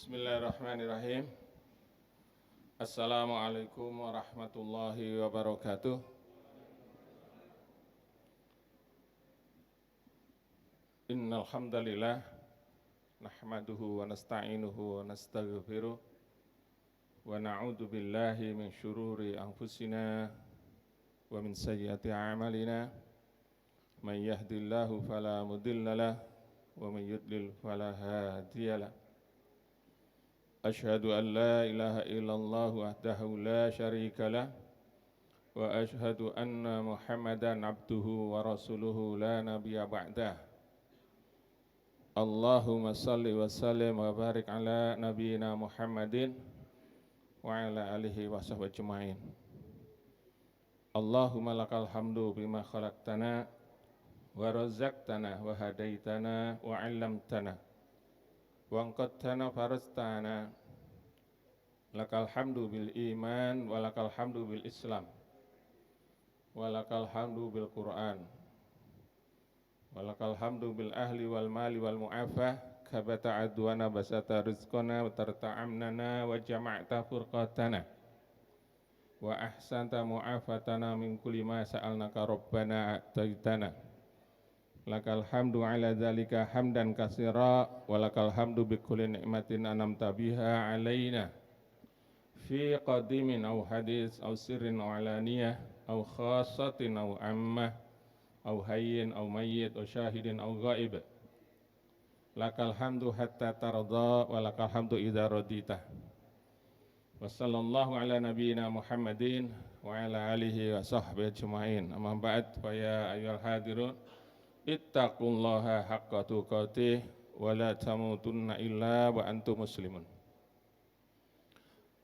Bismillahirrahmanirrahim. Assalamualaikum warahmatullahi wabarakatuh. Innal hamdalillah nahmaduhu wa nasta'inuhu wa nastaghfiruh wa na'udzu billahi min syururi anfusina wa min sayyiati a'malina. May yahdihillahu fala mudhillalah wa may yudlil fala hadiyalah. Asyhadu an la ilaha illallah wahdahu la syarika lah wa asyhadu anna Muhammadan abduhu wa rasuluhu la nabiyya ba'dah. Allahumma salli wa sallim wa barik ala nabiyyina Muhammadin wa ala alihi wa sahbihi ajma'in. Allahumma lakal hamdu bima khalaqtana wa razaqtana wa hadaitana wa 'allamtana wa anqadtana farastana. Lakal hamdu bil iman wa lakal hamdu bil islam wa lakal hamdu bil Qur'an wa lakal hamdu bil ahli wal mali wal mu'afah kabata adwana basata rizqana wa tarta'amnana wa jama'ta furqatana wa ahsanta mu'afatana min kulli ma sa'alnaka rabbana a'taitana. Lakal hamdu ala dzalika hamdan katsira wa lakal hamdu bi kulli ni'matin an'amta biha alaina fi qadimin aw hadis aw sirrin aw alaniyah aw khassatin aw ammah aw hayyin aw mayyit aw syahidin aw ghaib. Lakal hamdu hatta tarda wa lakal hamdu idza radita. Wa sallallahu ala nabiyyina Muhammadin wa ala alihi wa sahbihi ajma'in. Amma ba'd, fa ya ayyuhal hadirun ittaqullaha haqqa tuqatih wa la tamutunna illa wa antum muslimun.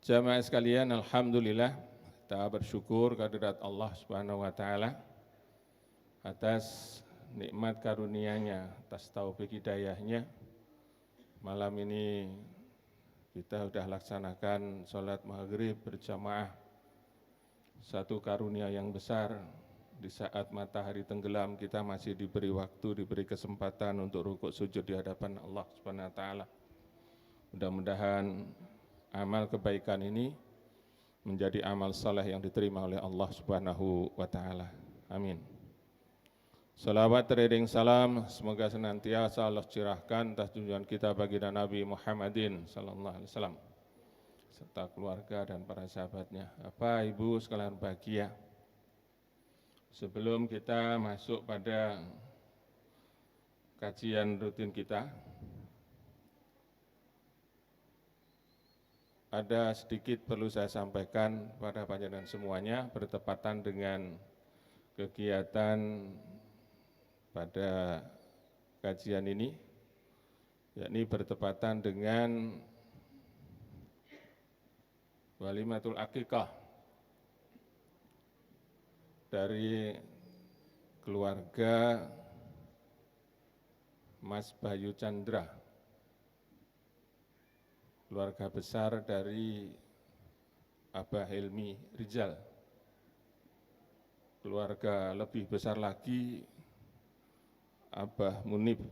Jamaah sekalian, alhamdulillah kita bersyukur kehadirat Allah Subhanahu wa taala atas nikmat karunia-Nya, atas taufik hidayah-Nya. Malam ini kita sudah laksanakan sholat maghrib berjamaah, satu karunia yang besar. Di saat matahari tenggelam kita masih diberi waktu, diberi kesempatan untuk rukuk sujud di hadapan Allah Subhanahu wa taala. Mudah-mudahan amal kebaikan ini menjadi amal saleh yang diterima oleh Allah Subhanahu wa taala. Amin. Salawat teriring salam semoga senantiasa Allah curahkan atas junjungan kita baginda Nabi Muhammadin sallallahu alaihi wasallam serta keluarga dan para sahabatnya. Bapak Ibu sekalian bahagia, sebelum kita masuk pada kajian rutin kita, ada sedikit perlu saya sampaikan pada panjenengan semuanya bertepatan dengan kegiatan pada kajian ini, yakni bertepatan dengan walimatul akikah dari keluarga Mas Bayu Chandra, keluarga besar dari Abah Helmi Rizal, keluarga lebih besar lagi Abah Munib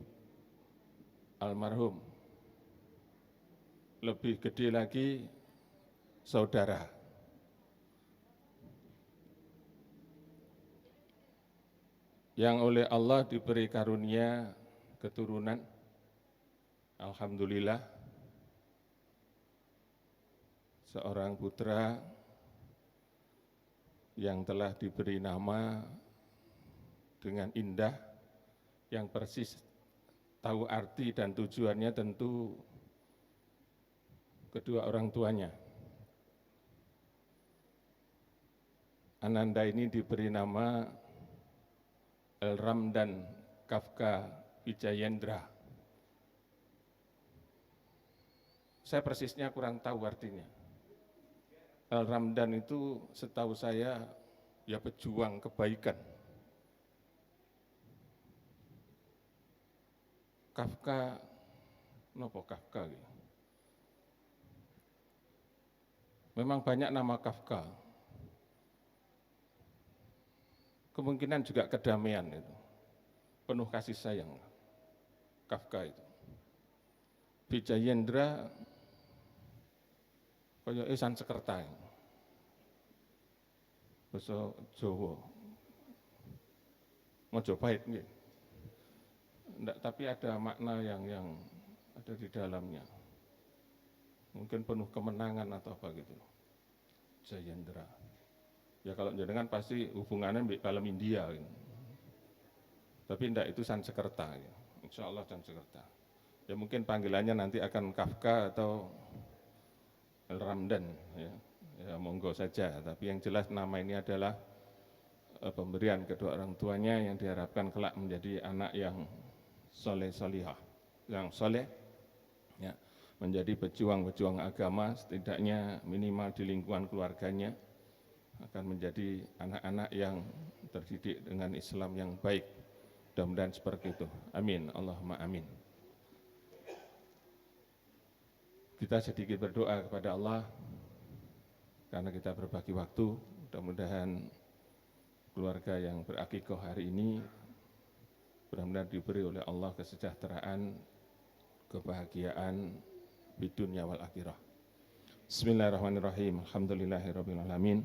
almarhum, lebih gede lagi saudara. Yang oleh Allah diberi karunia keturunan, alhamdulillah, seorang putra yang telah diberi nama dengan indah, yang persis tahu arti dan tujuannya tentu kedua orang tuanya. Ananda ini diberi nama El-Ramdan Kafka Wijayendra. Saya persisnya kurang tahu artinya. El-Ramdan itu setahu saya ya pejuang kebaikan. Kafka, nopo Kafka? Memang banyak nama Kafka. Kemungkinan juga kedamaian itu, penuh kasih sayang. Kafka itu. Wijayendra kaya Sansekerta. Basa Jawa. Mojopahit nggih. Ndak, tapi ada makna yang ada di dalamnya. Mungkin penuh kemenangan atau apa gitu. Jayendra. Ya kalau jenengan pasti hubungannya di dalam India. Gitu. Tapi ndak, itu Sansekerta. Ya. Insya Allah Sansekerta. Ya mungkin panggilannya nanti akan Kafka atau El Ramdan. Ya monggo saja. Tapi yang jelas nama ini adalah pemberian kedua orang tuanya yang diharapkan kelak menjadi anak yang soleh solihah, yang soleh, ya, menjadi pejuang-pejuang agama, setidaknya minimal di lingkungan keluarganya akan menjadi anak-anak yang terdidik dengan Islam yang baik. Mudah-mudahan seperti itu. Amin. Allahumma amin. Kita sedikit berdoa kepada Allah karena kita berbagi waktu. Mudah-mudahan keluarga yang berakikoh hari ini benar-benar diberi oleh Allah kesejahteraan, kebahagiaan di dunia wal akhirah. Bismillahirrahmanirrahim. Alhamdulillahirabbil alamin.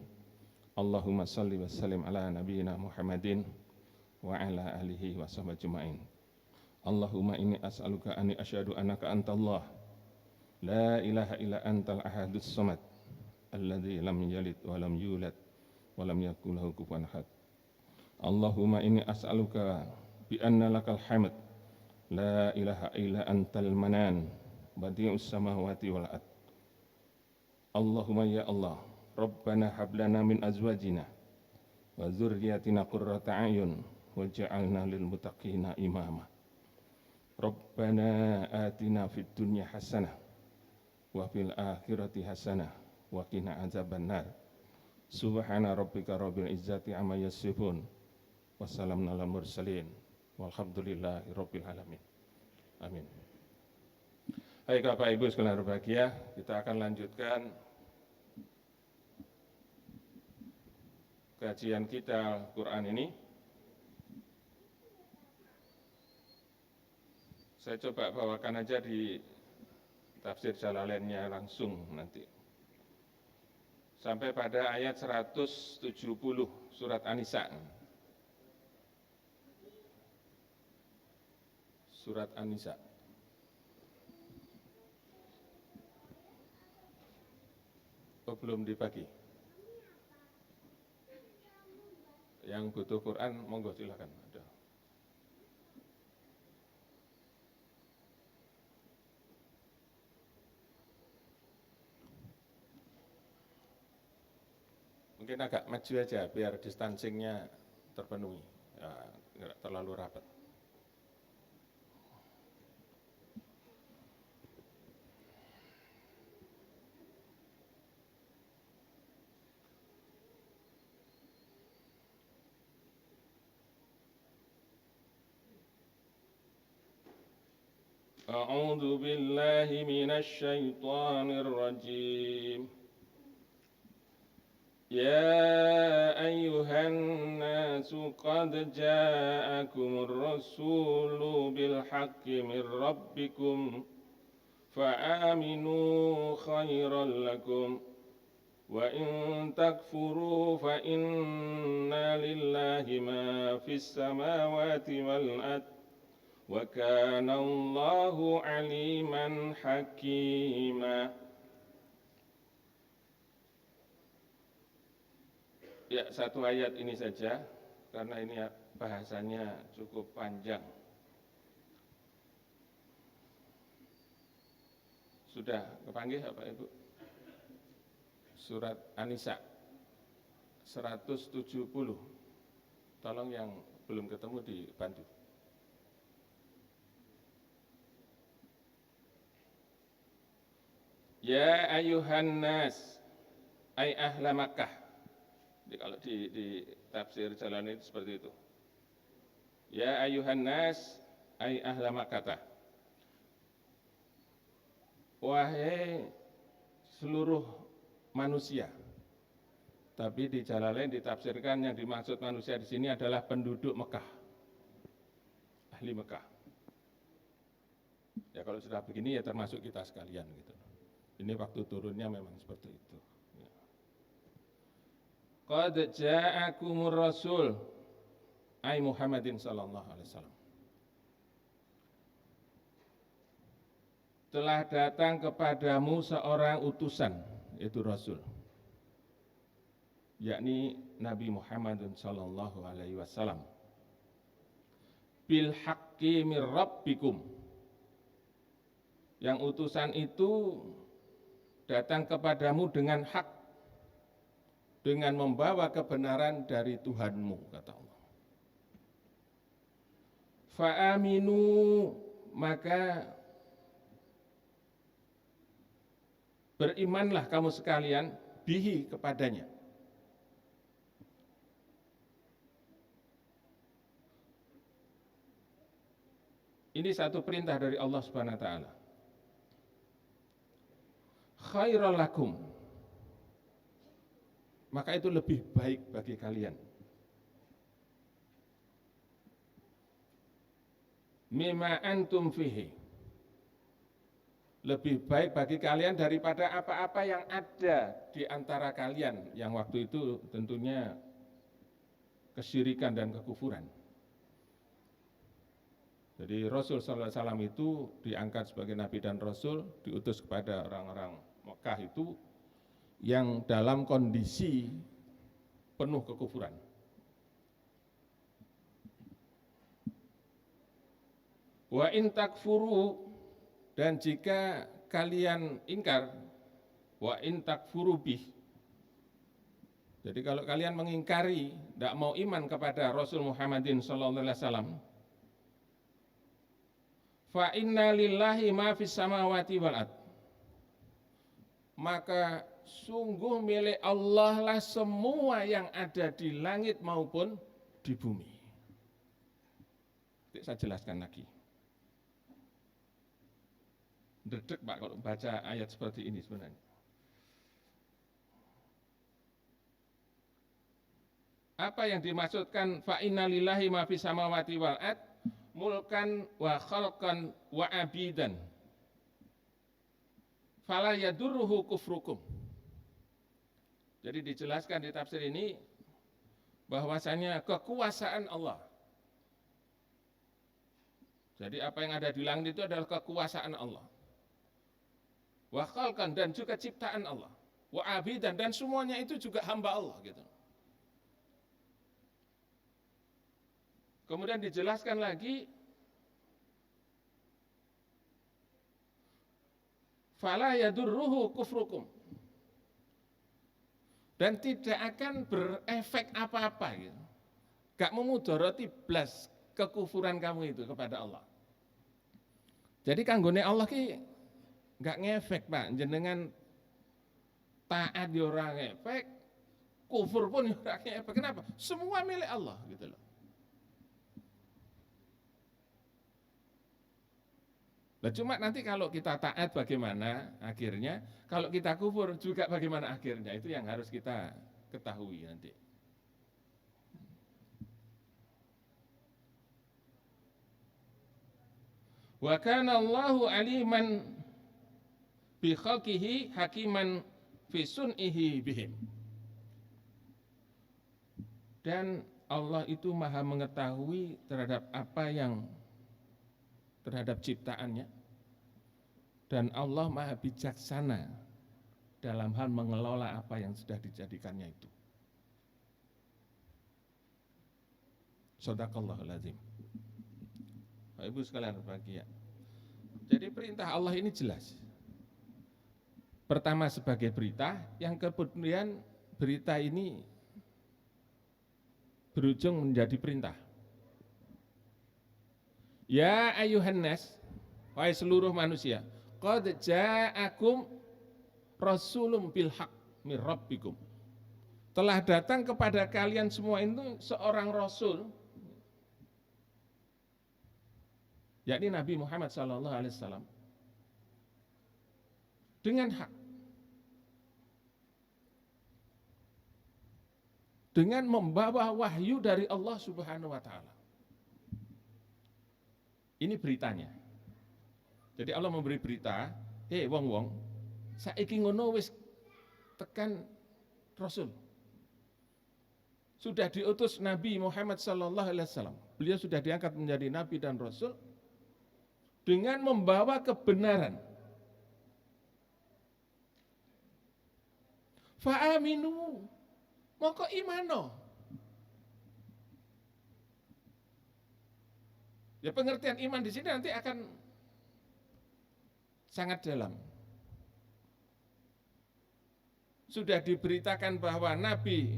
Allahumma shalli wa sallim ala nabiyyina Muhammadin wa ala alihi wa sahbihi ajmain. Allahumma inni as'aluka anni asyhadu annaka antallah la ilaha illa antal ahadus samad alladzi lam yalid wa lam yulad wa lam yakul lahu kufuwan ahad. Allahumma inni as'aluka bi anna lakal hamd la ilaha illa antal manan badi'us samawati wal ard. Allahumma ya Allah, Rabbana hablana min azwajina wa dzurriyyatina qurrata a'yun waj'alna lil muttaqina imama. Rabbana atina fid dunya hasanah wa fil akhirati hasanah wa qina adzabannar. Subhana rabbika rabbil izzati amma yasifun. Wassalamun alal mursalin. Walhamdulillahi rabbil alamin. Amin. Hai Bapak Ibu sekalian berbahagia, kita akan lanjutkan kajian kita Quran ini. Saya coba bawakan aja di tafsir Jalalainnya langsung nanti. Sampai pada ayat 170 surat An-Nisa. Surat An-Nisa. Oh, belum dibagi. Yang butuh Quran, monggo silakan. Ada. Mungkin agak maju aja biar distancingnya terpenuhi, ya, tidak terlalu rapat. A'udzu billahi minasy syaithanir rajim. Ya ayyuhan nasu qad ja'akumur rasulu bil haqqi min rabbikum fa'aminu khairan lakum wa in takfuru fa inna lillahi ma fis samawati wal ard wa kana Allahu aliman hakima. Ya, satu ayat ini saja karena ini bahasanya cukup panjang. Sudah kepanggih Bapak Ibu? Surat An-Nisa 170. Tolong yang belum ketemu dibantu. Ya ayuhan nas, ay ahla Makkah. Jadi kalau di tafsir jalan itu seperti itu. Ya ayuhan nas, ay ahla Makkah. Wahai seluruh manusia. Tapi di Jalalain ditafsirkan yang dimaksud manusia di sini adalah penduduk Mekah. Ahli Mekah. Ya kalau sudah begini ya termasuk kita sekalian gitu. Ini waktu turunnya memang seperti itu. Qad ja'akumur rasul ay Muhammadin sallallahu alaihi wasallam. Telah datang kepadamu seorang utusan, yaitu rasul, yakni Nabi Muhammadun sallallahu alaihi wasallam. Bil haqqi mir rabbikum. Yang utusan itu datang kepadamu dengan hak, dengan membawa kebenaran dari Tuhanmu, kata Allah. Fa'aminu, maka berimanlah kamu sekalian bihi, kepadanya. Ini satu perintah dari Allah Subhanahu wa taala. Khairal lakum, maka itu lebih baik bagi kalian. Mimma antum fihi, lebih baik bagi kalian daripada apa-apa yang ada di antara kalian, yang waktu itu tentunya kesyirikan dan kekufuran. Jadi Rasul sallallahu alaihi wasallam itu diangkat sebagai nabi dan rasul, diutus kepada orang-orang Mekah itu yang dalam kondisi penuh kekufuran. Wa in takfuru, dan jika kalian ingkar, wa in takfuru bih. Jadi kalau kalian mengingkari, tidak mau iman kepada Rasul Muhammadin sallallahu alaihi wasallam, fa inna lillahi ma fis samawati wal ard, maka sungguh milik Allah lah semua yang ada di langit maupun di bumi. Saya jelaskan lagi. Dedek Pak kalau baca ayat seperti ini sebenarnya. Apa yang dimaksudkan fa inna lillahi ma fis samawati wal ard, mulkan wa khalqan wa abidan, fala yadurruhu kufrukum. Jadi dijelaskan di tafsir ini bahwasanya kekuasaan Allah. Jadi apa yang ada di langit itu adalah kekuasaan Allah. Wa khalqan, dan juga ciptaan Allah. Wa abidan, dan semuanya itu juga hamba Allah gitu. Kemudian dijelaskan lagi, fala yadurruhu kufrukum, dan tidak akan berefek apa-apa gitu. Gak memudarati blas kekufuran kamu itu kepada Allah. Jadi kanggone Allah ki gak ngefek Pak, jenengan taat ya ora ngefek, kufur pun ya ora ngefek. Kenapa? Semua milik Allah gitu loh. Nah, cuma nanti kalau kita taat bagaimana akhirnya, kalau kita kufur juga bagaimana akhirnya, itu yang harus kita ketahui nanti. Wa kana Allahu aliman bi khalqihi hakiman fi sun'ihi bihim. Dan Allah itu maha mengetahui terhadap apa yang terhadap ciptaannya, dan Allah maha bijaksana dalam hal mengelola apa yang sudah dijadikannya itu. Shadaqallahul azim. Bapak Ibu sekalian berbahagia. Jadi perintah Allah ini jelas. Pertama sebagai berita, yang kemudian berita ini berujung menjadi perintah. Ya ayuhan nas, wahai seluruh manusia, qad ja'akum rasulun bil haq mir rabbikum. Telah datang kepada kalian semua itu seorang rasul, yakni Nabi Muhammad sallallahu alaihi wasallam, dengan hak, dengan membawa wahyu dari Allah Subhanahu wa taala. Ini beritanya. Jadi Allah memberi berita, wong-wong, saiki ngono wis tekan Rasul. Sudah diutus Nabi Muhammad sallallahu alaihi wasallam. Beliau sudah diangkat menjadi nabi dan rasul dengan membawa kebenaran. Fa'aminu, moko imano. Ya pengertian iman di sini nanti akan sangat dalam. Sudah diberitakan bahwa Nabi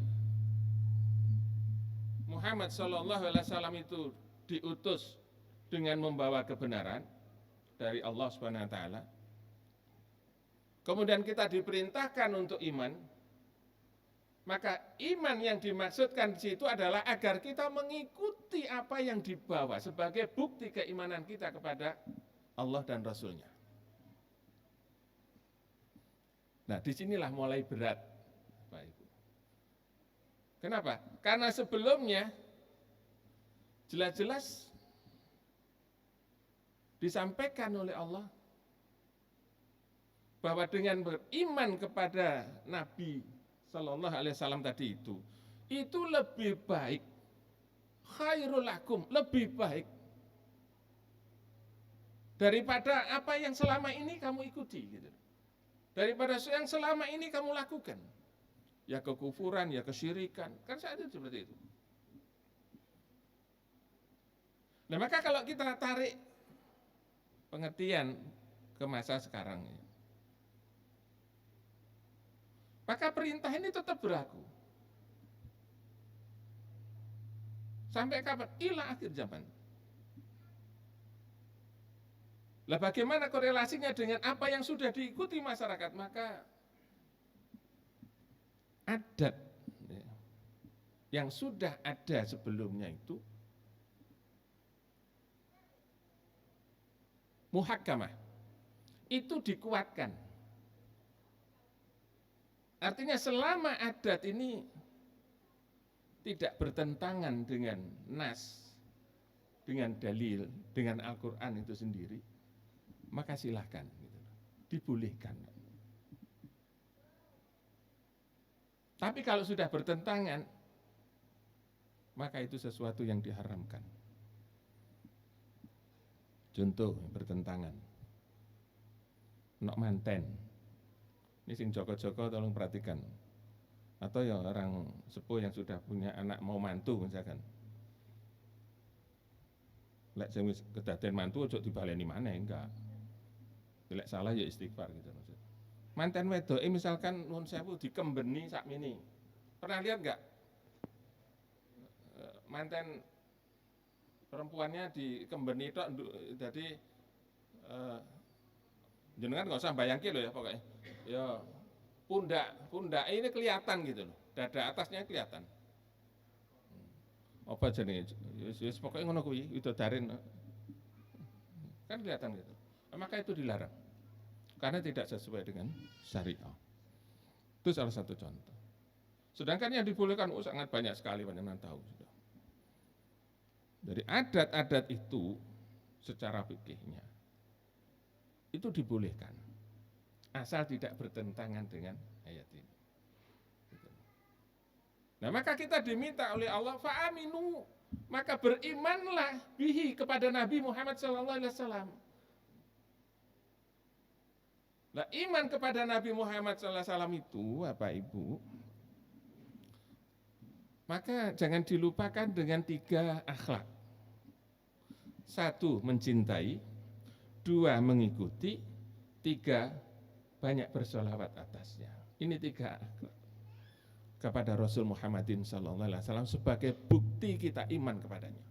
Muhammad sallallahu alaihi wasallam itu diutus dengan membawa kebenaran dari Allah Subhanahu wa taala. Kemudian kita diperintahkan untuk iman. Maka iman yang dimaksudkan di situ adalah agar kita mengikuti apa yang dibawa sebagai bukti keimanan kita kepada Allah dan Rasul-Nya. Nah, disinilah mulai berat, Pak Ibu. Kenapa? Karena sebelumnya jelas-jelas disampaikan oleh Allah bahwa dengan beriman kepada Nabi Sallallahu Alaihi Wasallam tadi itu lebih baik, khairul lakum, lebih baik daripada apa yang selama ini kamu ikuti, gitu. Daripada yang selama ini kamu lakukan, ya kekufuran, ya kesyirikan, kan saat itu seperti itu. Nah maka kalau kita tarik pengertian ke masa sekarang, maka perintah ini tetap berlaku. Sampai kapan? Ila akhir zaman. Lah bagaimana korelasinya dengan apa yang sudah diikuti masyarakat? Maka adat yang sudah ada sebelumnya itu muhakkamah, itu dikuatkan. Artinya selama adat ini tidak bertentangan dengan nas, dengan dalil, dengan Al-Quran itu sendiri, maka silahkan, gitu, dibolehkan. Tapi kalau sudah bertentangan, maka itu sesuatu yang diharamkan. Contoh bertentangan, nok manten. Ini sing joko-joko tolong perhatikan. Atau ya orang sepuh yang sudah punya anak mau mantu misalkan. Lek sing wis kedaden mantu ojo dibaleni maneh, enggak. Lek salah ya istighfar gitu maksud. Manten wedoke misalkan nuwun sewu dikembeni sakmene. Pernah lihat enggak? Manten perempuannya dikembeni tok jadi jenengan nggak usah bayangke loh ya pokoknya. Ya pundak ini kelihatan gitu loh, dada atasnya kelihatan. Apa jenenge? Wis pokoknya ngono kuwi, widadarin. Kan kelihatan gitu. Maka itu dilarang. Karena tidak sesuai dengan syariah. Itu salah satu contoh. Sedangkan yang dibolehkan sangat banyak sekali, panjenengan tahu sudah. Dari adat-adat itu secara fikihnya itu dibolehkan. Asal tidak bertentangan dengan ayat ini. Nah maka kita diminta oleh Allah fa'aminu, maka berimanlah bihi kepada Nabi Muhammad SAW. Nah iman kepada Nabi Muhammad SAW itu Bapak Ibu, maka jangan dilupakan dengan 3 akhlak. 1 mencintai, 2 mengikuti, 3 banyak bersolawat atasnya. Ini 3 akhlak kepada Rasul Muhammadin sallallahu alaihi wasallam sebagai bukti kita iman kepadanya.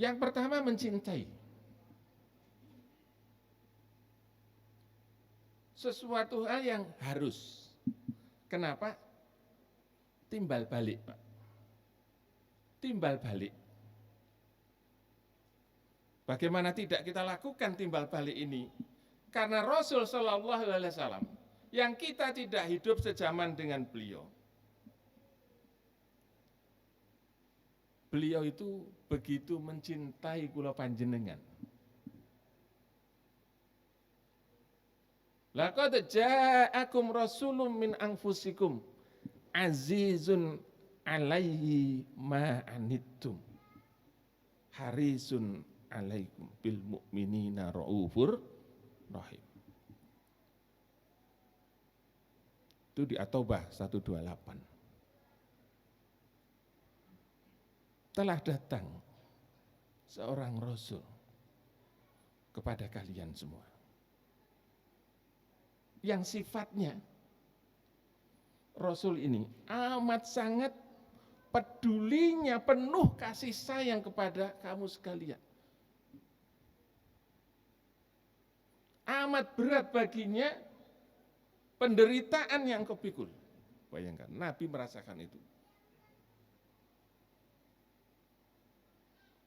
Yang pertama mencintai. Sesuatu hal yang harus. Kenapa? Timbal balik, Pak. Timbal balik. Bagaimana tidak kita lakukan timbal balik ini? Karena Rasul Shallallahu Alaihi Wasallam yang kita tidak hidup sejaman dengan beliau. beliau itu begitu mencintai kula panjenengan. Laqad ja'akum rasulun min anfusikum azizun alaihi ma anittum harisun alaikum bil mu'minina raufur rahim. Itu di At-Taubah 128. Telah datang seorang rasul kepada kalian semua yang sifatnya rasul ini amat sangat pedulinya, penuh kasih sayang kepada kamu sekalian. Amat berat baginya penderitaan yang kau pikul. Bayangkan, Nabi merasakan itu.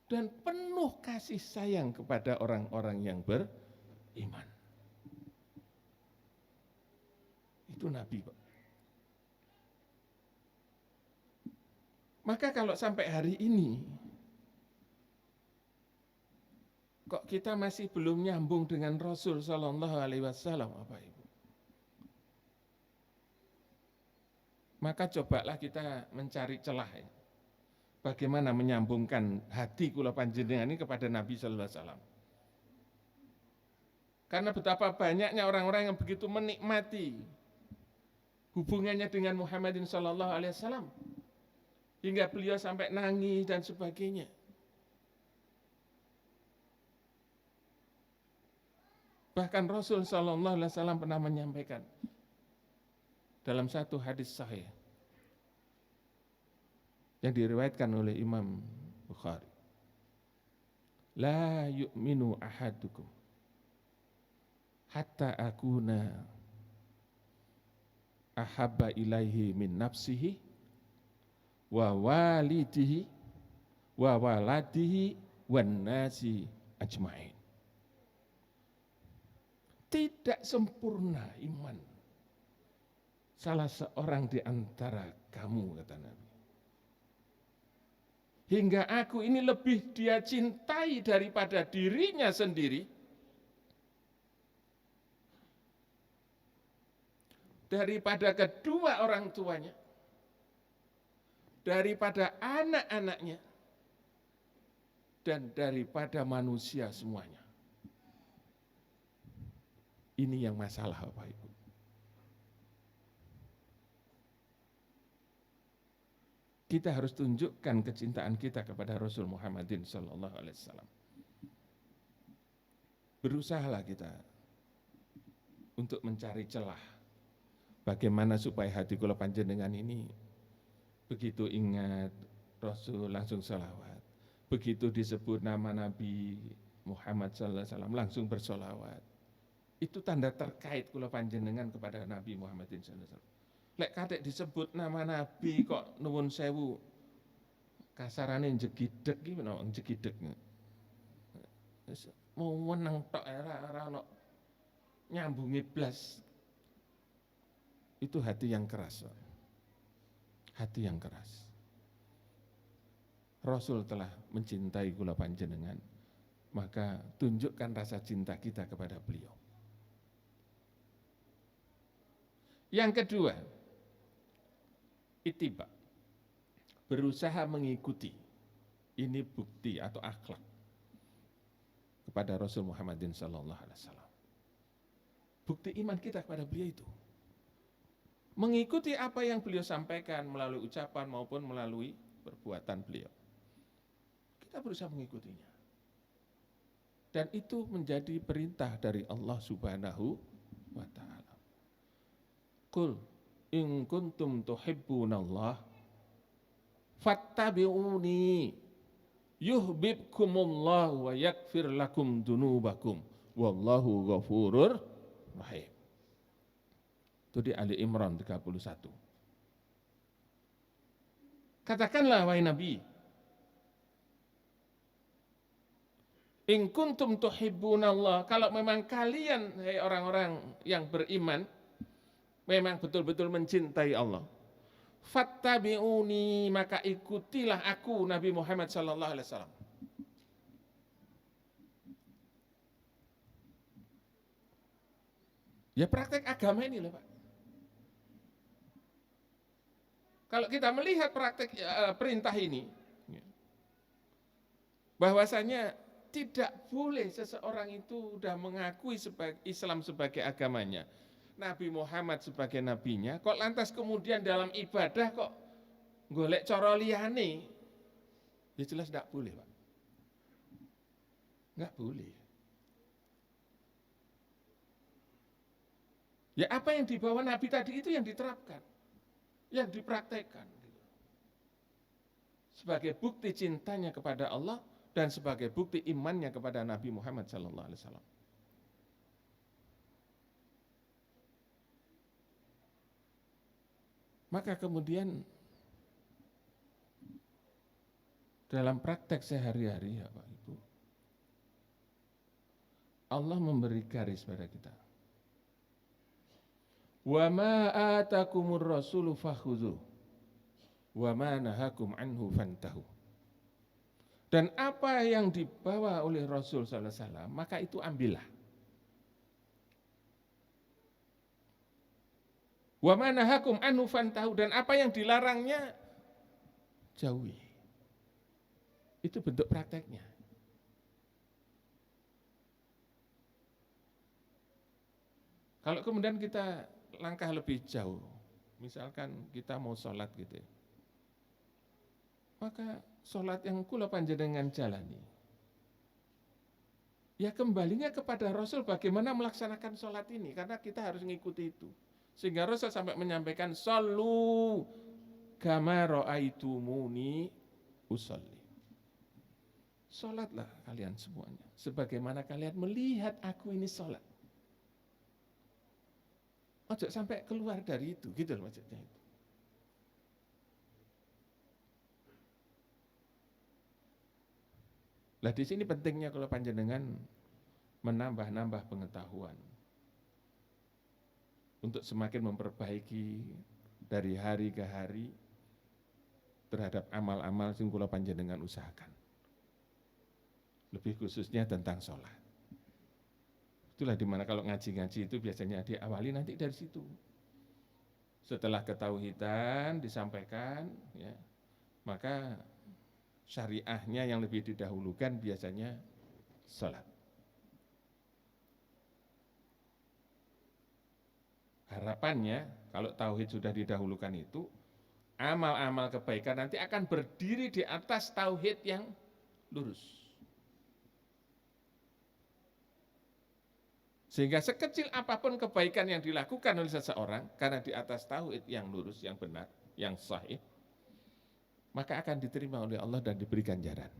Dan penuh kasih sayang kepada orang-orang yang beriman. Itu Nabi, Pak. Maka kalau sampai hari ini, kok kita masih belum nyambung dengan Rasul Sallallahu Alaihi Wasallam, apa Ibu? Maka cobalah kita mencari celah ya. Bagaimana menyambungkan hati kula panjenengan ini kepada Nabi Sallallahu Alaihi Wasallam. Karena betapa banyaknya orang-orang yang begitu menikmati hubungannya dengan Muhammadin Sallallahu Alaihi Wasallam hingga beliau sampai nangis dan sebagainya. Bahkan Rasul Sallallahu Alaihi Wasallam pernah menyampaikan dalam satu hadis sahih yang diriwayatkan oleh Imam Bukhari. La yu'minu ahadukum hatta akuna ahabba ilaihi min nafsihi wa walidihi wa waladihi wan nasi ajmain. Tidak sempurna iman salah seorang di antara kamu, kata Nabi, hingga aku ini lebih dia cintai daripada dirinya sendiri, daripada kedua orang tuanya, daripada anak-anaknya, dan daripada manusia semuanya. Ini yang masalah, Bapak Ibu. Kita harus tunjukkan kecintaan kita kepada Rasul Muhammadin Sallallahu Alaihi Wasallam. Berusahalah kita untuk mencari celah. Bagaimana supaya hati kula panjenengan ini begitu ingat Rasul langsung salawat. Begitu disebut nama Nabi Muhammad Sallallahu Alaihi Wasallam langsung bersolawat. Itu tanda terkait kula panjenengan kepada Nabi Muhammadin Sallallahu Alaihi Wasallam. Lek kadek disebut nama Nabi kok nuwun sewu kasarane jegideg iki menawa jegideg. Mau menang tok ora ono nyambungi blas. Itu hati yang keras. Hati yang keras. Rasul telah mencintai kula panjenengan, maka tunjukkan rasa cinta kita kepada beliau. Yang kedua, ittiba, berusaha mengikuti. Ini bukti atau akhlak kepada Rasul Muhammadin Sallallahu Alaihi Wasallam. Bukti iman kita kepada beliau itu mengikuti apa yang beliau sampaikan melalui ucapan maupun melalui perbuatan beliau. Kita berusaha mengikutinya. Dan itu menjadi perintah dari Allah Subhanahu wa Ta'ala. Qul in kuntum tuhibbunallah fattabi'uni yuhibbukumullah wa yaghfir lakum dunubakum wallahu ghafurur rahim. Itu di Ali Imran 31. Katakanlah wahai Nabi, in kuntum tuhibbunallah, kalau memang kalian hai orang-orang yang beriman memang betul-betul mencintai Allah, Fattabi'uni, maka ikutilah aku Nabi Muhammad sallallahu alaihi wasallam. Ya praktek agama ini loh Pak. Kalau kita melihat praktek perintah ini, bahwasanya tidak boleh seseorang itu sudah mengakui Islam sebagai agamanya, Nabi Muhammad sebagai nabinya, kok lantas kemudian dalam ibadah kok golek cara liyane, ya jelas tidak boleh Pak. Enggak boleh. Ya apa yang dibawa Nabi tadi itu yang diterapkan, yang dipraktekkan. Sebagai bukti cintanya kepada Allah dan sebagai bukti imannya kepada Nabi Muhammad SAW. Maka kemudian dalam praktek sehari-hari ya Pak Ibu, Allah memberi garis pada kita. Wa ma atakumur rasulu fakhudhu wa ma nahakum anhu fantahu. Dan apa yang dibawa oleh Rasul sallallahu alaihi wasallam, maka itu ambillah. Wa ma nahakum anhu fantahu, dan apa yang dilarangnya jauhi. Itu bentuk prakteknya. Kalau kemudian kita langkah lebih jauh, misalkan kita mau sholat gitu ya, maka sholat yang kula panjenengan jalani, ya kembalinya kepada Rasul bagaimana melaksanakan sholat ini, karena kita harus mengikuti itu. Sehingga Rasul sampai menyampaikan, Shollu kama ra'aitumuni usolli. Sholatlah kalian semuanya, sebagaimana kalian melihat aku ini sholat. Ojo sampai keluar dari itu, gitu loh maksudnya itu. Lah di sini pentingnya kalau panjenengan menambah-nambah pengetahuan untuk semakin memperbaiki dari hari ke hari terhadap amal-amal sing kula panjenengan usahakan. Lebih khususnya tentang sholat. Itulah dimana kalau ngaji-ngaji itu biasanya diawali nanti dari situ. Setelah ketauhidan disampaikan, ya, maka syariahnya yang lebih didahulukan biasanya sholat. Harapannya kalau tauhid sudah didahulukan itu, amal-amal kebaikan nanti akan berdiri di atas tauhid yang lurus. Sehingga sekecil apapun kebaikan yang dilakukan oleh seseorang, karena di atas tauhid yang lurus, yang benar, yang sahih, maka akan diterima oleh Allah dan diberi ganjaran.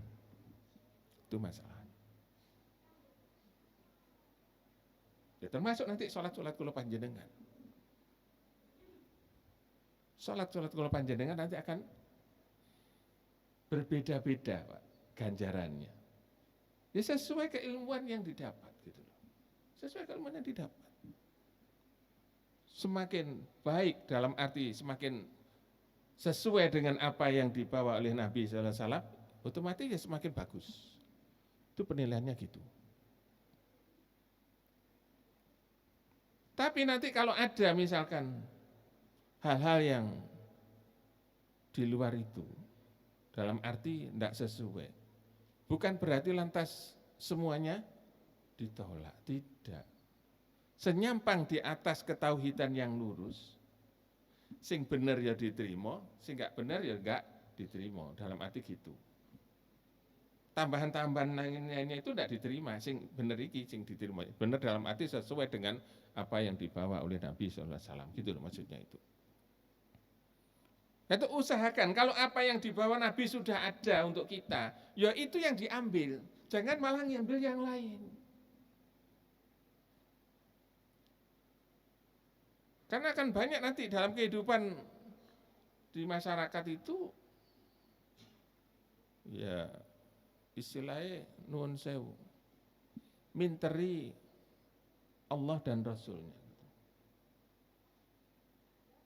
Itu masalah. Ya, termasuk nanti sholat-sholat kula panjenengan. Sholat-sholat kula panjenengan nanti akan berbeda-beda Pak, ganjarannya. Ya sesuai keilmuan yang didapat. Sesuai keilmuan yang didapat. Semakin baik dalam arti semakin sesuai dengan apa yang dibawa oleh Nabi sallallahu alaihi wasallam, otomatis ya semakin bagus. Itu penilaiannya gitu. Tapi nanti kalau ada misalkan hal-hal yang di luar itu, dalam arti tidak sesuai, bukan berarti lantas semuanya ditolak, tidak. Senyampang di atas ketauhidan yang lurus, sing bener ya diterima, sing enggak bener ya enggak diterima, dalam arti gitu. Tambahan-tambahan lainnya itu enggak diterima, sing bener iki sing diterima. Bener dalam arti sesuai dengan apa yang dibawa oleh Nabi SAW, gitu loh maksudnya itu. Itu usahakan, kalau apa yang dibawa Nabi sudah ada untuk kita, ya itu yang diambil, jangan malah ngambil yang lain. Karena akan banyak nanti dalam kehidupan di masyarakat itu, ya istilahnya nuwun sewu, minteri Allah dan Rasulnya.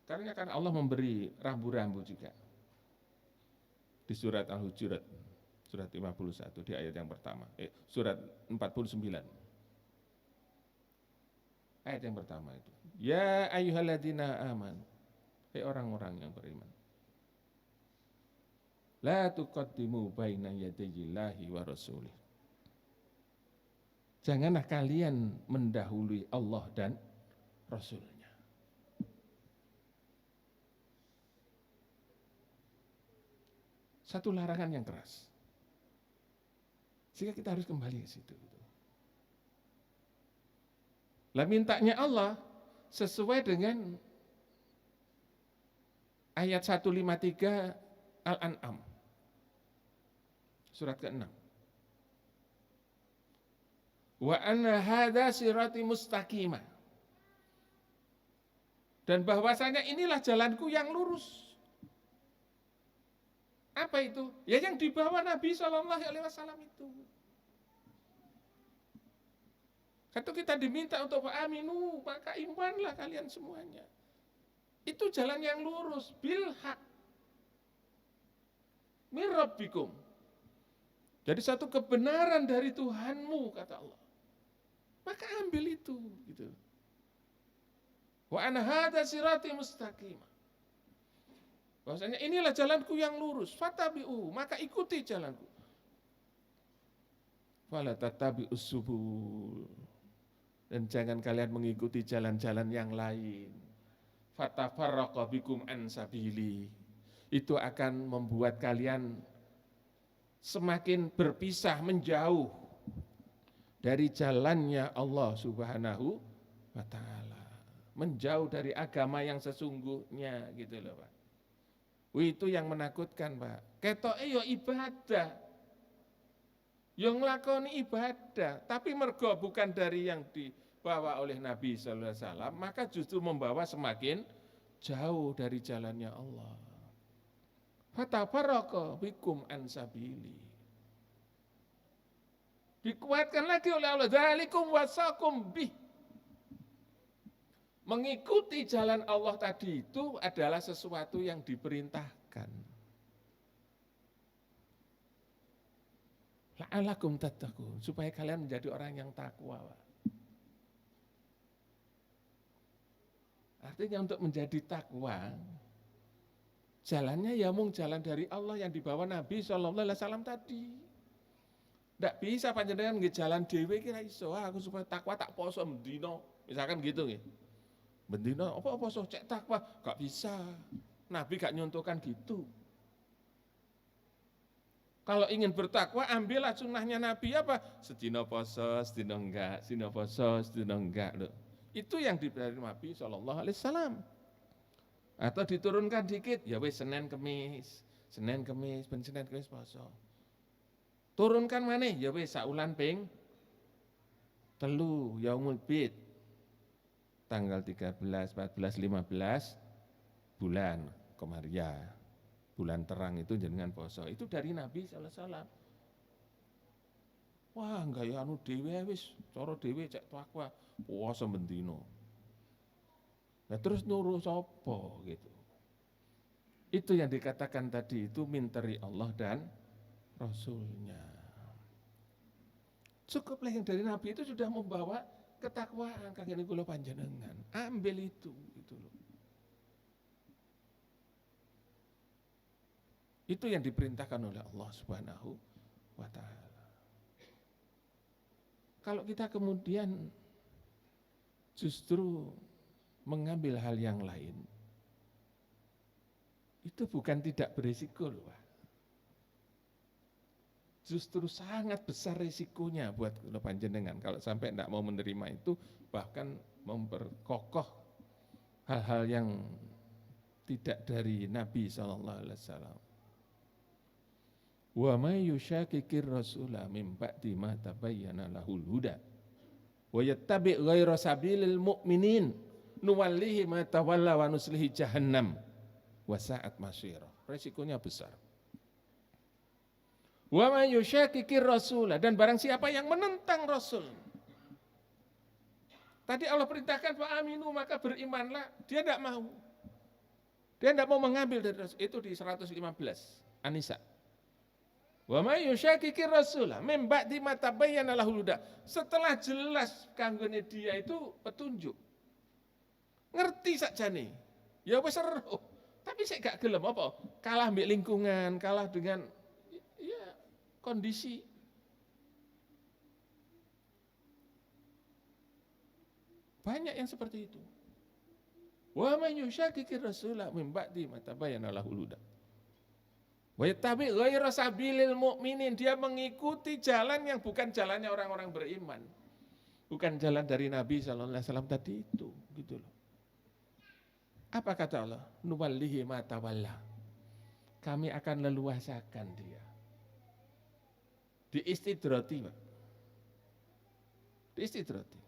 Karena Allah memberi rambu-rambu juga. Di surat Al-Hujurat, surat 51 di ayat yang pertama. Surat 49. Ayat yang pertama itu. Ya ayyuhalladzina aman. Hai orang-orang yang beriman. La tuqaddimu baina yadayillahi wa rasulih. Janganlah kalian mendahului Allah dan Rasulnya. Satu larangan yang keras. Sehingga kita harus kembali ke situ. Lah mintanya Allah sesuai dengan ayat 153 Al-An'am. Surat ke-6. Wa anna hadza sirati mustaqimah. Dan bahwasanya inilah jalanku yang lurus. Apa itu? Ya yang dibawa Nabi SAW itu. Kalau kita diminta untuk aminu, maka imanlah kalian semuanya. Itu jalan yang lurus, bil haq. Mir rabbikum. Jadi satu kebenaran dari Tuhanmu, kata Allah. Maka ambil itu, gitu. Wa anna hadza sirati mustaqimah. Bahwasanya inilah jalanku yang lurus, fatabi'u, maka ikuti jalanku. Fala tattabi'us subul. Dan jangan kalian mengikuti jalan-jalan yang lain. Fatafarraqa bikum an sabili. Itu akan membuat kalian semakin berpisah, menjauh dari jalannya Allah Subhanahu wa ta'ala. Menjauh dari agama yang sesungguhnya, gitu loh Pak. Itu yang menakutkan Pak. Ketoke ya ibadah. Yang nglakoni ibadah, tapi mergo bukan dari yang dibawa oleh Nabi sallallahu alaihi wasallam, maka justru membawa semakin jauh dari jalannya Allah. Fatafarraqa bikum an sabili. Dikuatkan lagi oleh Allah, dzalikum wasaqum bih. Mengikuti jalan Allah tadi itu adalah sesuatu yang diperintahkan. La'alakum tattaqun, supaya kalian menjadi orang yang takwa. Artinya untuk menjadi takwa, jalannya ya mung jalan dari Allah yang dibawa Nabi SAW tadi. Tidak bisa panjenengan nggih jalan dhewe kira iso, aku supaya takwa tak poso mendino, misalkan gitu nggih. Bendino apa poso cek takwa, gak bisa. Nabi gak nyontohkan gitu. Kalau ingin bertakwa, ambillah sunnahnya Nabi apa? Sedina poso, sedina enggak, sedina poso, sedina enggak. Loh. Itu yang dari Nabi SAW. Atau diturunkan dikit, ya wis Senin Kemis, ben Senin Kemis poso. Turunkan maneh, ya wis saulan ping 3 Yaumul Bid. Tanggal 13, 14, 15 bulan Qomariyah. Bulan terang itu jenengan poso. Itu dari Nabi SAW. Wah, enggak ya anu dhewe wis, cara dhewe cek takwa, puasa bendino. Nah terus nurut sapa gitu. Itu yang dikatakan tadi itu minteri Allah dan Rasulnya. Cukuplah yang dari Nabi itu sudah membawa ketakwaan kangge kula panjenengan. Ambil itu gitu loh. Itu yang diperintahkan oleh Allah Subhanahu wa ta'ala. Kalau kita kemudian justru mengambil hal yang lain, itu bukan tidak berisiko loh Pak. Justru sangat besar risikonya buat panjenengan kalau sampai tidak mau menerima itu, bahkan memperkokoh hal-hal yang tidak dari Nabi SAW. Wa may yushaqiqir rasula min ba'di ma tabayyana lahul huda wa yattabi' ghaira sabilil mu'minin nuwallihi ma tawalla wa nuslihi jahannam wa sa'at masira. Resikonya besar. Wa may yushaqiqir rasula, dan barang siapa yang menentang Rasul. Tadi Allah perintahkan fa aminu, maka berimanlah, dia tidak mau. Dia tidak mau mengambil dari Rasul. Itu di 115 An-Nisa. Wa may yushaqiqir rasulah min ba'di ma tabayyana lahul huda. Setelah jelas kanggone dia itu petunjuk. Ngerti sakjane. Ya wis seru. Tapi saya gak gelem apa? Kalah mbek lingkungan, kalah dengan ya kondisi. Banyak yang seperti itu. Wa may yushaqiqir rasulah min ba'di ma tabayyana lahul huda. Wa yattabi' ghaira sabilil mu'minin, dia mengikuti jalan yang bukan jalannya orang-orang beriman. Bukan jalan dari Nabi sallallahu alaihi wasallam tadi itu, gitu loh. Apa kata Allah? Nuwallihi ma tawalla. Kami akan leluasakan dia. Diistidrati, Pak. Diistidrati.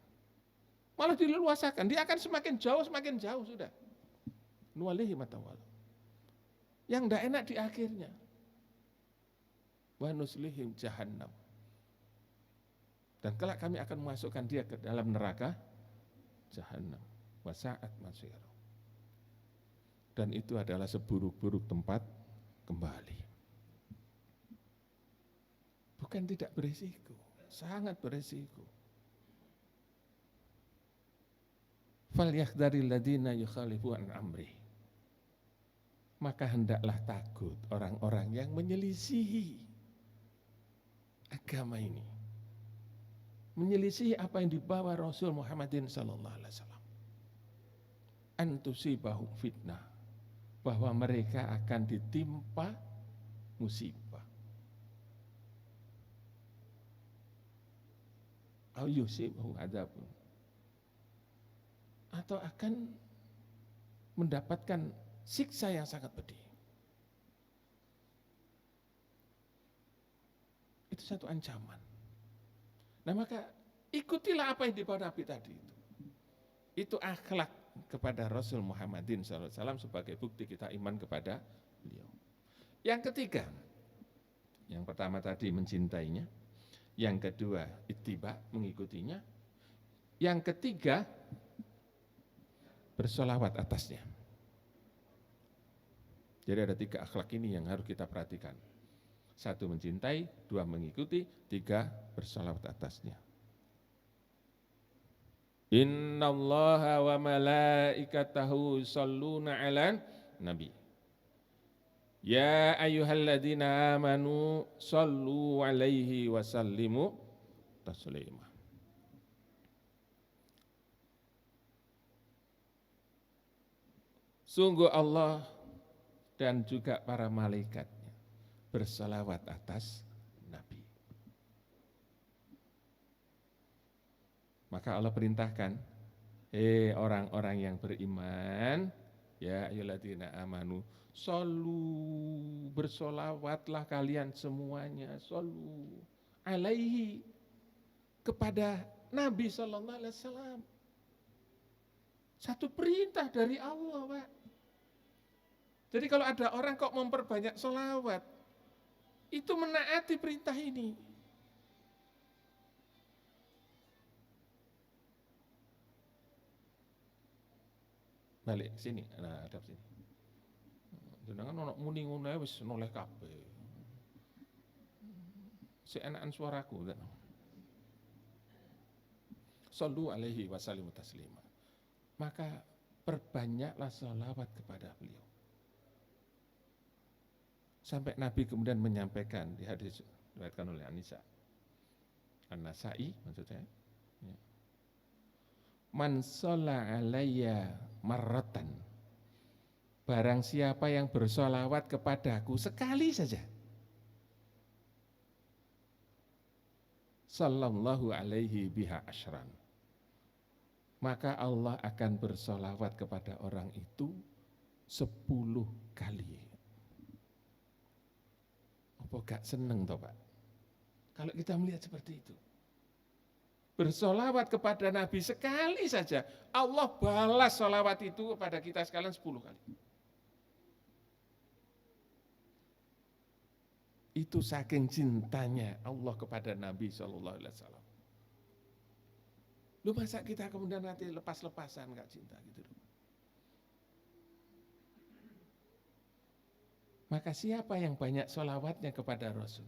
Malah dileluasakan, dia akan semakin jauh sudah. Nuwallihi ma tawalla. Yang tidak enak di akhirnya. Wa nuslihim jahannam. Dan kelak kami akan memasukkan dia ke dalam neraka jahannam. Wa sa'at masir. Dan itu adalah seburuk-buruk tempat kembali. Bukan tidak berisiko, sangat berisiko. Falyahdharil ladzina yukhalifu an amri. Maka hendaklah takut orang-orang yang menyelisihi agama ini. Menyelisihi apa yang dibawa Rasul Muhammadin sallallahu alaihi wasallam. Antusibahum fitnah, bahwa mereka akan ditimpa musibah. Au yusibahum adzabun, atau akan mendapatkan siksa yang sangat pedih. Itu satu ancaman. Nah maka ikutilah apa yang dibawa Nabi tadi itu. Itu akhlak kepada Rasul Muhammadin SAW sebagai bukti kita iman kepada beliau. Yang ketiga, yang pertama tadi mencintainya, yang kedua ittiba, mengikutinya, yang ketiga bersolawat atasnya. Jadi ada 3 akhlak ini yang harus kita perhatikan. 1 mencintai, 2 mengikuti, 3 bersolawat atasnya. Innallaha wa malaikatahu shalluna 'alan nabi. Ya ayyuhalladzina amanu shallu 'alaihi wa sallimu taslima. Sungguh Allah dan juga para malaikatnya bersalawat atas Nabi. Maka Allah perintahkan, orang-orang yang beriman, ya ayyuhalladzina amanu, shollu, bersolawatlah kalian semuanya, shollu alaihi, kepada Nabi sallallahu alaihi wasallam. Satu perintah dari Allah, Pak. Jadi kalau ada orang kok memperbanyak sholawat, itu menaati perintah ini. Balik sini, nah hadap sini. Jenengan ono muni ngono wis noleh kabeh. Seenakan suaraku kan. Shallu alaihi wa sallimu taslima. Maka perbanyaklah sholawat kepada beliau. Sampai Nabi kemudian menyampaikan di hadis diriwayatkan oleh An-Nasa'i maksud saya. Ya. Man shalla alayya marratan. Barang siapa yang bersolawat kepadaku sekali saja. Sallallahu alaihi biha asyran. Maka Allah akan bersolawat kepada orang itu 10 kali. Apa gak seneng toh Pak? Kalau kita melihat seperti itu. Bersolawat kepada Nabi sekali saja, Allah balas solawat itu kepada kita sekalian 10 kali. Itu saking cintanya Allah kepada Nabi SAW. Lu masa kita kemudian nanti lepas-lepasan gak cinta gitu. Maka siapa yang banyak sholawatnya kepada Rasul?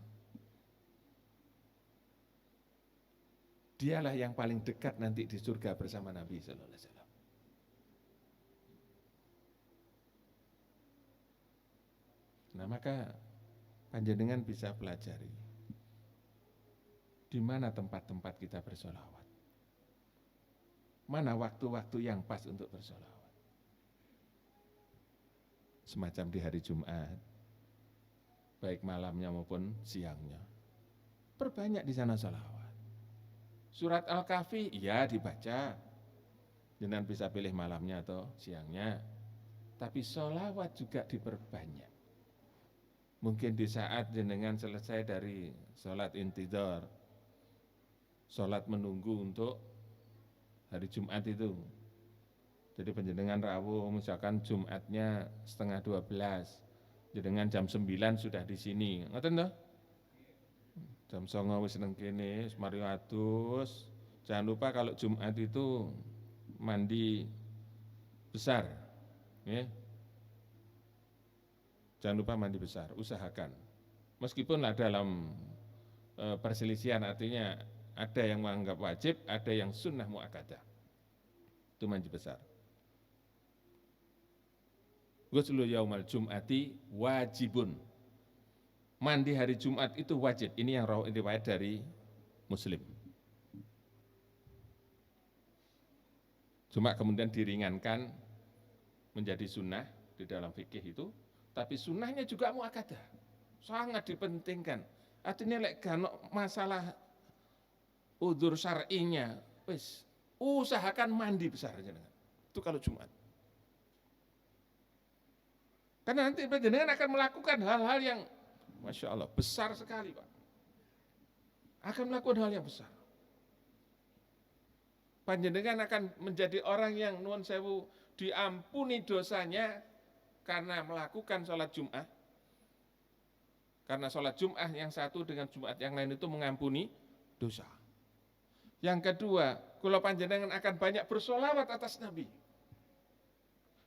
Dialah yang paling dekat nanti di surga bersama Nabi Sallallahu Alaihi Wasallam. Nah maka panjenengan bisa pelajari di mana tempat-tempat kita bersolawat, mana waktu-waktu yang pas untuk bersolawat. Semacam di hari Jumat, baik malamnya maupun siangnya, perbanyak di sana solawat. Surat Al-Kahfi, ya dibaca, jenengan bisa pilih malamnya atau siangnya, tapi solawat juga diperbanyak. Mungkin di saat jenengan selesai dari sholat intidhar, sholat menunggu untuk hari Jumat itu. Jadi penjenengan rawuh, misalkan Jumatnya 11:30, jenengan jam 9 sudah di sini, ngoten toh? Jam 09.00 wis nang kene, mari adus. Jangan lupa kalau Jumat itu mandi besar, ya. Jangan lupa mandi besar, usahakan. Meskipun ada dalam perselisihan, artinya ada yang menganggap wajib, ada yang sunnah muakkadah. Itu mandi besar. Ghuslu yaumal jum'ati wajibun. Mandi hari Jumat itu wajib. Ini yang riwayat dari Muslim. Cuma kemudian diringankan menjadi sunnah di dalam fikih itu, tapi sunnahnya juga muakkadah. Sangat dipentingkan. Artinya kalau masalah udzur syar'inya, wis usahakan mandi besar jenengan. Itu kalau Jumat. Karena nanti jenengan akan melakukan hal-hal yang Masya Allah, besar sekali Pak. Akan melakukan hal yang besar. Panjenengan akan menjadi orang yang nuwun sewu diampuni dosanya karena melakukan sholat Jum'ah. Karena sholat Jum'ah yang satu dengan Jumat yang lain itu mengampuni dosa. Yang kedua, kula panjenengan akan banyak bersolawat atas Nabi.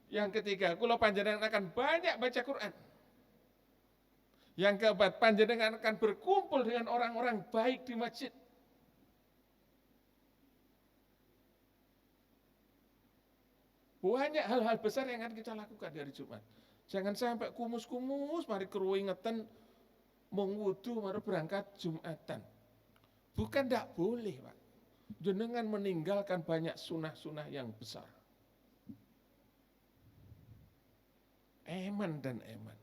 Yang ketiga, kula panjenengan akan banyak baca Quran. Yang keempat, panjenengan akan berkumpul dengan orang-orang baik di masjid. Banyak hal-hal besar yang akan kita lakukan di hari Jumat. Jangan sampai kumus-kumus, mari keringetan, mengwudu, mari berangkat Jumatan. Bukan tidak boleh Pak. Jenengan meninggalkan banyak sunah-sunah yang besar. Eman dan eman.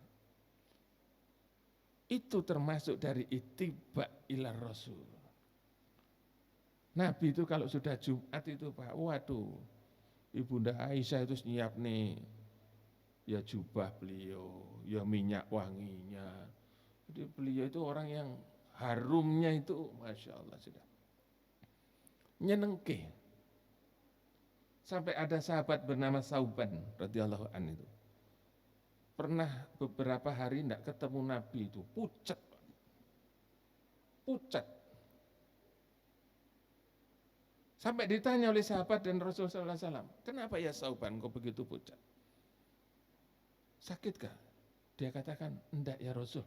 Itu termasuk dari ittiba ila Rasul. Nabi itu kalau sudah Jumat itu Pak, waduh, Ibunda Aisyah itu nyiap nih, ya jubah beliau, ya minyak wanginya. Jadi beliau itu orang yang harumnya itu, Masya Allah sudah nyenengke. Sampai ada sahabat bernama Sauban radhiyallahu anhu itu. Pernah beberapa hari tidak ketemu Nabi itu, pucat. Pucat. Sampai ditanya oleh sahabat dan Rasulullah SAW, kenapa ya Sauban kok begitu pucat? Sakitkah? Dia katakan, enggak ya Rasul,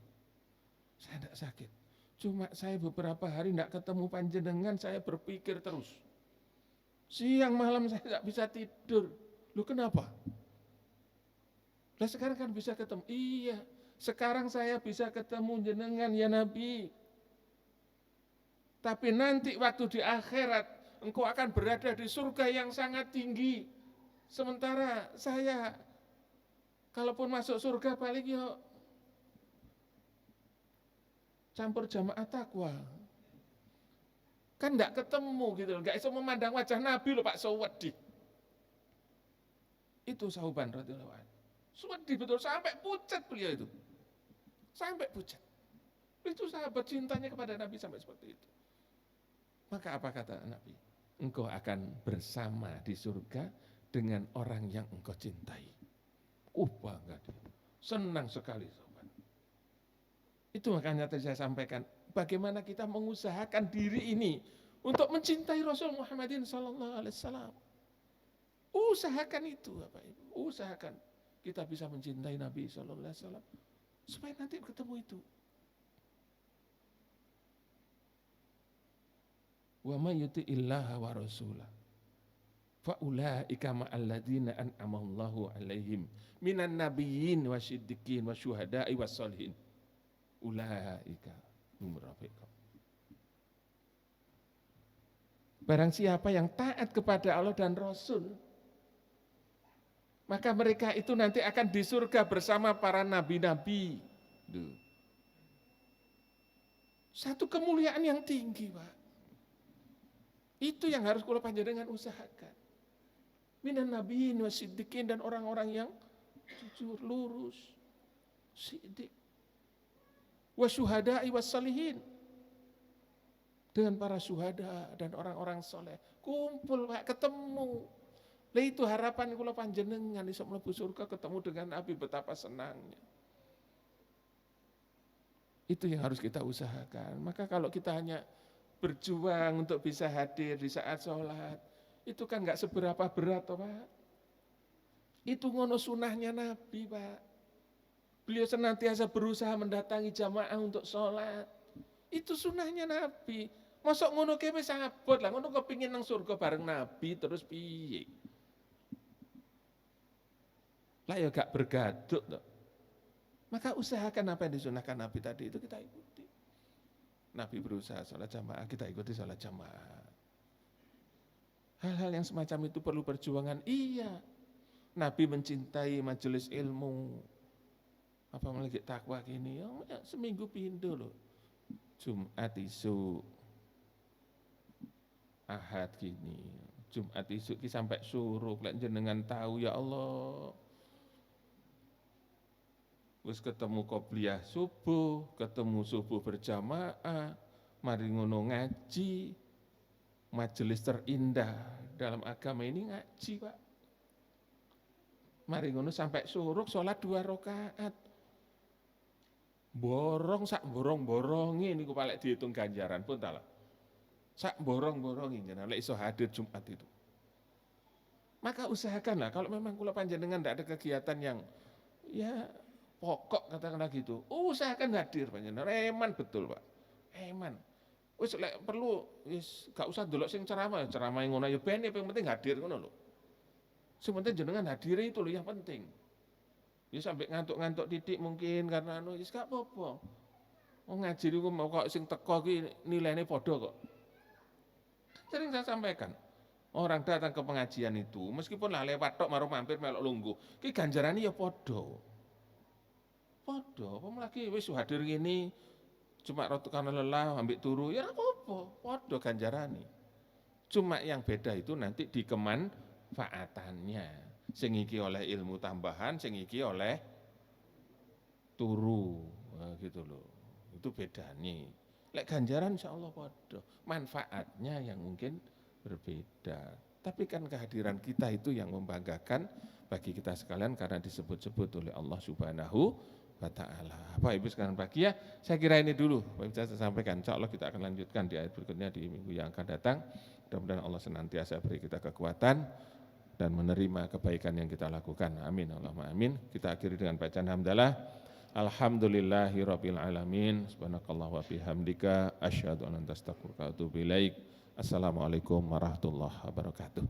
saya enggak sakit. Cuma saya beberapa hari enggak ketemu panjenengan, saya berpikir terus. Siang malam saya enggak bisa tidur. Loh kenapa? Lah sekarang kan bisa ketemu. Iya, sekarang saya bisa ketemu jenengan ya Nabi. Tapi nanti waktu di akhirat, engkau akan berada di surga yang sangat tinggi. Sementara saya, kalaupun masuk surga paling yuk campur jamaah takwa. Kan enggak ketemu gitu, enggak bisa memandang wajah Nabi loh Pak, sewedih. Itu Sauban radhiyallahu anhu. Sedih betul, sampai pucat beliau itu. Sampai pucat. Itu sahabat cintanya kepada Nabi sampai seperti itu. Maka apa kata Nabi? Engkau akan bersama di surga dengan orang yang engkau cintai. Bangga dia. Senang sekali sahabat. Itu makanya tadi saya sampaikan, bagaimana kita mengusahakan diri ini untuk mencintai Rasul Muhammadin sallallahu alaihi wasallam. Usahakan itu Bapak Ibu, usahakan kita bisa mencintai Nabi sallallahu alaihi wasallam. Supaya nanti ketemu itu. Wa may yuti'illaha wa rasulah fa ulaika ma'al ladzina an'ama Allahu 'alaihim minan nabiyyin wasyiddiqin wasyuhada'i wassalihin. Ulaika humur rafiqun. Barang siapa yang taat kepada Allah dan Rasul, maka mereka itu nanti akan di surga bersama para nabi-nabi. Satu kemuliaan yang tinggi, Pak. Itu yang harus kula panjenengan usahakan. Minan nabiyyin wasiddiqin, dan orang-orang yang jujur, lurus, siddiq. Wasyuhada'i wassalihin, dengan para syuhada dan orang-orang soleh. Kumpul, Pak, ketemu. Lah itu harapan kula panjenengan iso mlebu surga ketemu dengan Nabi, betapa senangnya. Itu yang harus kita usahakan. Maka kalau kita hanya berjuang untuk bisa hadir di saat sholat, itu kan nggak seberapa berat, toh, Pak. Itu ngono sunahnya Nabi, Pak. Beliau senantiasa berusaha mendatangi jamaah untuk sholat. Itu sunahnya Nabi. Masuk ngono kewe sabot lah, ngono kepingin nang surga bareng Nabi terus piye? Lah ya gak bergaduk toh. Maka usahakan apa yang disunahkan Nabi tadi itu kita ikuti. Nabi berusaha sholat jamaah, kita ikuti sholat jamaah. Hal-hal yang semacam itu perlu perjuangan. Iya, Nabi mencintai majelis ilmu. Apa lagi takwa gini, ya, seminggu pindah loh. Jumat isu, Ahad gini. Jumat isu ki sampai suruh, lek jenengan tahu ya Allah. Wis ketemu qobliyah subuh, ketemu subuh berjamaah, mari ngono ngaji, majelis terindah dalam agama ini ngaji, Pak. Mari ngono sampai suruh sholat 2 rakaat. Borong sak borong-borongi niku palek dihitung ganjaran pun talah. Sak borong-borongi jenengan lek iso hadir Jumat itu. Maka usahakanlah kalau memang kula panjenengan tidak ada kegiatan yang ya pokok katakanlah gitu. Usahakan hadir panjenengan. Eman betul, Pak. Eman. Wis lek perlu wis gak usah delok sing ceramah ngono ya ben yang penting hadir ngono lho. Sing penting jenengan hadir itu lho yang penting. Ya sampai ngantuk-ngantuk titik mungkin karena wis gak apa-apa. Wong ngaji niku mau kok sing teko ki nilainya padha kok. Sering saya sampaikan, orang datang ke pengajian itu meskipun lah lewat tok marung mampir melok lungguh, ki ganjarane ya padha. Padha, apa lagi wis hadir ngene cuma rotu karena lelah ambek turu ya apa-apa, padha ganjarane. Cuma yang beda itu nanti di kemanfaatannya. Sing iki oleh ilmu tambahan, sing iki oleh turu, nah, gitu loh. Itu bedanya. Lek ganjaran insyaallah padha, manfaatnya yang mungkin berbeda. Tapi kan kehadiran kita itu yang membanggakan bagi kita sekalian karena disebut-sebut oleh Allah Subhanahu wa ta'ala. Bapak Ibu sekalian bahagia, saya kira ini dulu Bapak Ibu saya sampaikan. Insyaallah kita akan lanjutkan di ayat berikutnya di minggu yang akan datang. Mudah-mudahan Allah senantiasa beri kita kekuatan dan menerima kebaikan yang kita lakukan. Amin. Allahumma amin. Kita akhiri dengan bacaan hamdalah. Alhamdulillahirabbil alamin. Subhanakallah wa bihamdika asyhadu an la ilaha illa anta astaghfiruka wa atubu ilaik. Assalamualaikum warahmatullahi wabarakatuh.